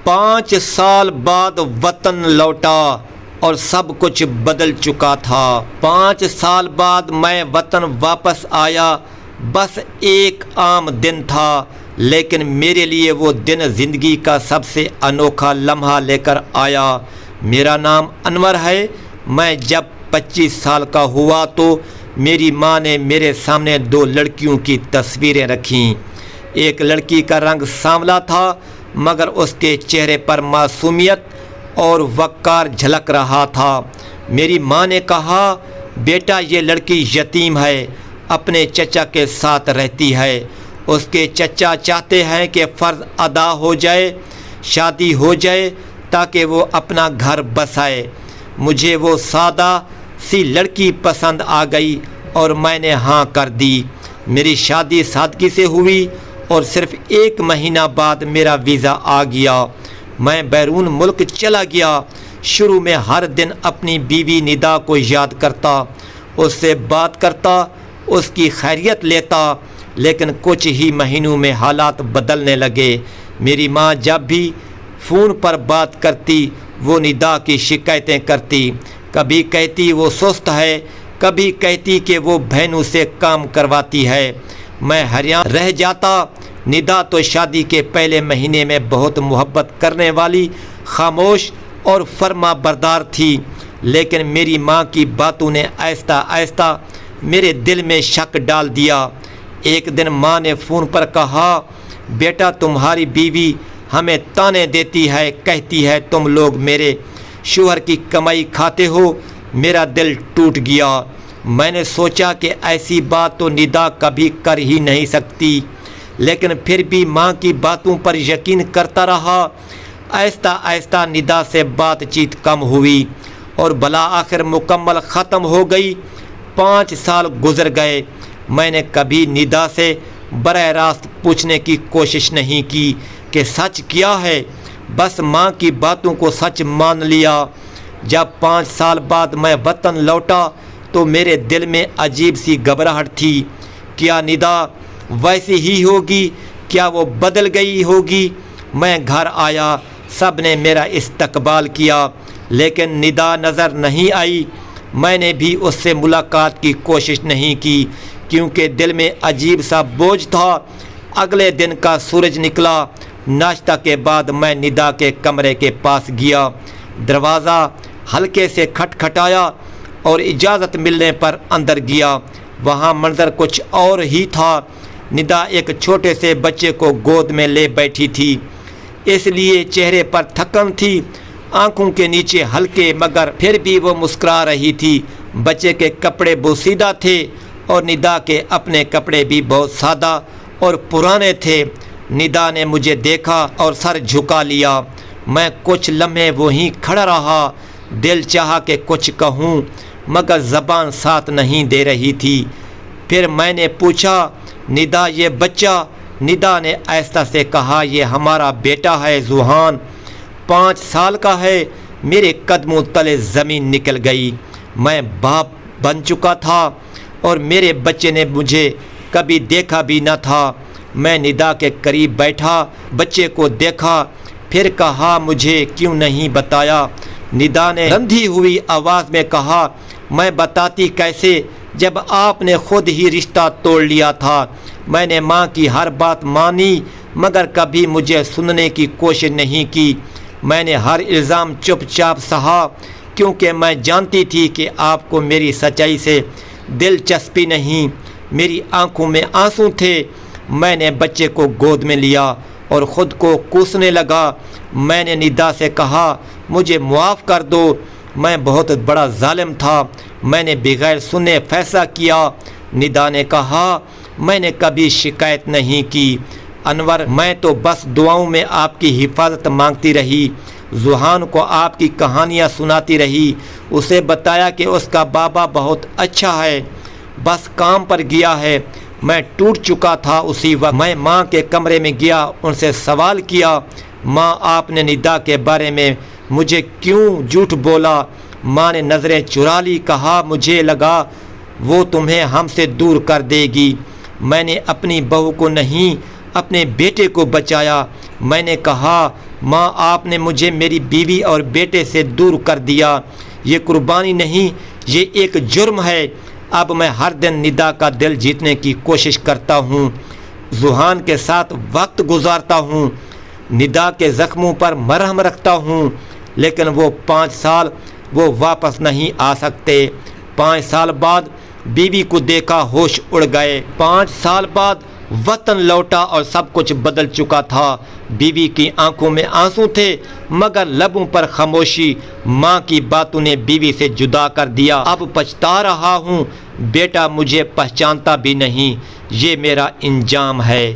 5 سال بعد وطن لوٹا اور سب کچھ بدل چکا تھا۔ 5 سال بعد میں وطن واپس آیا۔ بس ایک عام دن تھا، لیکن میرے لیے وہ دن زندگی کا سب سے انوکھا لمحہ لے کر آیا۔ میرا نام انور ہے۔ میں جب 25 سال کا ہوا تو میری ماں نے میرے سامنے 2 لڑکیوں کی تصویریں رکھیں۔ ایک لڑکی کا رنگ سانولا تھا، مگر اس کے چہرے پر معصومیت اور وقار جھلک رہا تھا۔ میری ماں نے کہا، بیٹا یہ لڑکی یتیم ہے، اپنے چچا کے ساتھ رہتی ہے۔ اس کے چچا چاہتے ہیں کہ فرض ادا ہو جائے، شادی ہو جائے تاکہ وہ اپنا گھر بسائے۔ مجھے وہ سادہ سی لڑکی پسند آ گئی اور میں نے ہاں کر دی۔ میری شادی سادگی سے ہوئی اور صرف 1 مہینہ بعد میرا ویزا آ گیا۔ میں بیرون ملک چلا گیا۔ شروع میں ہر دن اپنی بیوی ندا کو یاد کرتا، اس سے بات کرتا، اس کی خیریت لیتا، لیکن کچھ ہی مہینوں میں حالات بدلنے لگے۔ میری ماں جب بھی فون پر بات کرتی وہ ندا کی شکایتیں کرتی۔ کبھی کہتی وہ سست ہے، کبھی کہتی کہ وہ بہنوں سے کام کرواتی ہے۔ میں حیران رہ جاتا۔ ندا تو شادی کے پہلے مہینے میں بہت محبت کرنے والی، خاموش اور فرما بردار تھی، لیکن میری ماں کی باتوں نے آہستہ آہستہ میرے دل میں شک ڈال دیا۔ ایک دن ماں نے فون پر کہا، بیٹا تمہاری بیوی ہمیں تانے دیتی ہے، کہتی ہے تم لوگ میرے شوہر کی کمائی کھاتے ہو۔ میرا دل ٹوٹ گیا۔ میں نے سوچا کہ ایسی بات تو ندا کبھی کر ہی نہیں سکتی، لیکن پھر بھی ماں کی باتوں پر یقین کرتا رہا۔ آہستہ آہستہ ندا سے بات چیت کم ہوئی اور بالآخر مکمل ختم ہو گئی۔ 5 سال گزر گئے۔ میں نے کبھی ندا سے براہ راست پوچھنے کی کوشش نہیں کی کہ سچ کیا ہے، بس ماں کی باتوں کو سچ مان لیا۔ جب 5 سال بعد میں وطن لوٹا تو میرے دل میں عجیب سی گھبراہٹ تھی۔ کیا ندا ویسی ہی ہوگی؟ کیا وہ بدل گئی ہوگی؟ میں گھر آیا، سب نے میرا استقبال کیا، لیکن ندا نظر نہیں آئی۔ میں نے بھی اس سے ملاقات کی کوشش نہیں کی، کیونکہ دل میں عجیب سا بوجھ تھا۔ اگلے دن کا سورج نکلا۔ ناشتہ کے بعد میں ندا کے کمرے کے پاس گیا۔ دروازہ ہلکے سے کھٹکھٹایا اور اجازت ملنے پر اندر گیا۔ وہاں منظر کچھ اور ہی تھا۔ ندا ایک چھوٹے سے بچے کو گود میں لے بیٹھی تھی، اس لیے چہرے پر تھکن تھی۔ آنکھوں کے نیچے ہلکے، مگر پھر بھی وہ مسکرا رہی تھی۔ بچے کے کپڑے بوسیدہ تھے اور ندا کے اپنے کپڑے بھی بہت سادہ اور پرانے تھے۔ ندا نے مجھے دیکھا اور سر جھکا لیا۔ میں کچھ لمحے وہیں کھڑا رہا۔ دل چاہا کہ کچھ کہوں، مگر زبان ساتھ نہیں دے رہی تھی۔ پھر میں نے پوچھا، ندا یہ بچہ؟ ندا نے آہستہ سے کہا، یہ ہمارا بیٹا ہے ذوحان، 5 سال کا ہے۔ میرے قدموں تلے زمین نکل گئی۔ میں باپ بن چکا تھا اور میرے بچے نے مجھے کبھی دیکھا بھی نہ تھا۔ میں ندا کے قریب بیٹھا، بچے کو دیکھا، پھر کہا، مجھے کیوں نہیں بتایا؟ ندا نے رندھی ہوئی آواز میں کہا، میں بتاتی کیسے جب آپ نے خود ہی رشتہ توڑ لیا تھا۔ میں نے ماں کی ہر بات مانی، مگر کبھی مجھے سننے کی کوشش نہیں کی۔ میں نے ہر الزام چپ چاپ سہا، کیونکہ میں جانتی تھی کہ آپ کو میری سچائی سے دلچسپی نہیں۔ میری آنکھوں میں آنسو تھے۔ میں نے بچے کو گود میں لیا اور خود کو کوسنے لگا۔ میں نے ندا سے کہا، مجھے معاف کر دو، میں بہت بڑا ظالم تھا، میں نے بغیر سنے فیصلہ کیا۔ ندا نے کہا، میں نے کبھی شکایت نہیں کی انور، میں تو بس دعاؤں میں آپ کی حفاظت مانگتی رہی۔ ذوحان کو آپ کی کہانیاں سناتی رہی، اسے بتایا کہ اس کا بابا بہت اچھا ہے، بس کام پر گیا ہے۔ میں ٹوٹ چکا تھا اسی وقت۔ میں ماں کے کمرے میں گیا، ان سے سوال کیا، ماں آپ نے ندا کے بارے میں مجھے کیوں جھوٹ بولا؟ ماں نے نظریں چرا لی، کہا، مجھے لگا وہ تمہیں ہم سے دور کر دے گی۔ میں نے اپنی بہو کو نہیں، اپنے بیٹے کو بچایا۔ میں نے کہا، ماں آپ نے مجھے میری بیوی اور بیٹے سے دور کر دیا، یہ قربانی نہیں، یہ ایک جرم ہے۔ اب میں ہر دن ندا کا دل جیتنے کی کوشش کرتا ہوں، ذوحان کے ساتھ وقت گزارتا ہوں، ندا کے زخموں پر مرہم رکھتا ہوں، لیکن وہ 5 سال وہ واپس نہیں آ سکتے۔ 5 سال بعد بیوی کو دیکھا، ہوش اڑ گئے۔ 5 سال بعد وطن لوٹا اور سب کچھ بدل چکا تھا۔ بیوی کی آنکھوں میں آنسو تھے مگر لبوں پر خاموشی۔ ماں کی باتوں نے بیوی سے جدا کر دیا۔ اب پچھتا رہا ہوں، بیٹا مجھے پہچانتا بھی نہیں، یہ میرا انجام ہے۔